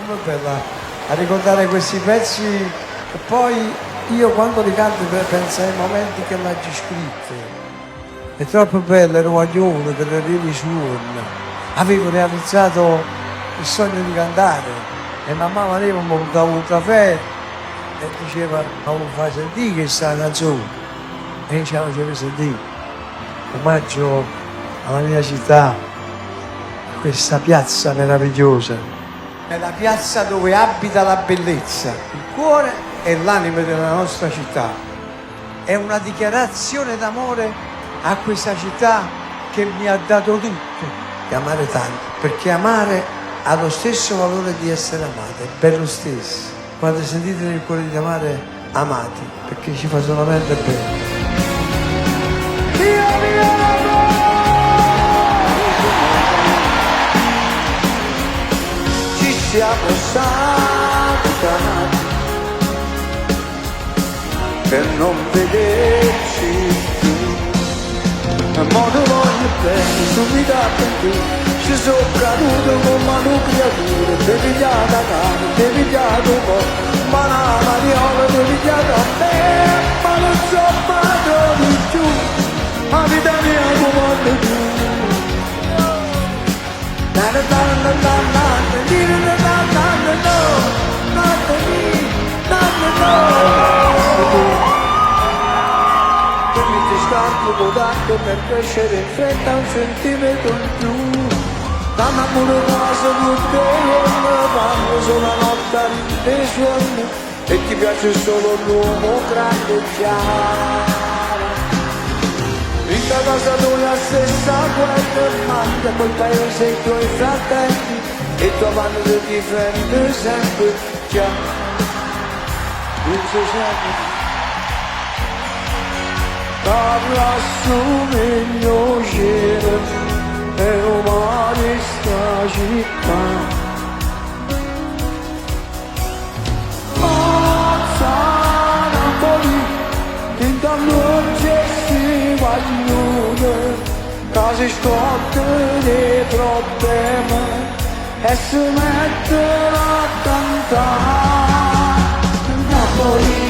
troppo bella a ricordare questi pezzi e poi io quando li canto penso ai momenti che l'ho scritto. È troppo bello, ero aglione per arrivi suoni. Avevo realizzato il sogno di cantare e man mano arriva mi portava un caffè e diceva ma lo fai sentire che sta canzone? E io ce la facevo sentire. Omaggio alla mia città, a questa piazza meravigliosa. È la piazza dove abita la bellezza, il cuore e l'anima della nostra città. È una dichiarazione d'amore a questa città che mi ha dato tutto, di amare tanto, perché amare ha lo stesso valore di essere amate, è bello stesso. Quando sentite nel cuore di amare, amati, perché ci fa solamente bene. Ci siamo salutati per non vederci più. Ma tu voglio bene, subito a te, ci sono caduto come una creatura, ti pigliato a cane, ti pigliato un po', ma la maniola ti pigliato a me, ma non so mai di più, la vita mia come tu. Tanto per crescere in fretta un centimetro in più. Dammi pure cosa tutte le fanno solo la notte dei suoni e ti piace solo l'uomo grande e chiaro. In da casa tu la stessa guerra e manda quel paese i tuoi fratelli e tua mano ti difende sempre chiaro. Non so sempre parla su meglio cielo e un mare sta città. Forza Napoli, intanto c'è si guaglione, casi scotte di problemi e si mettono a cantare. Napoli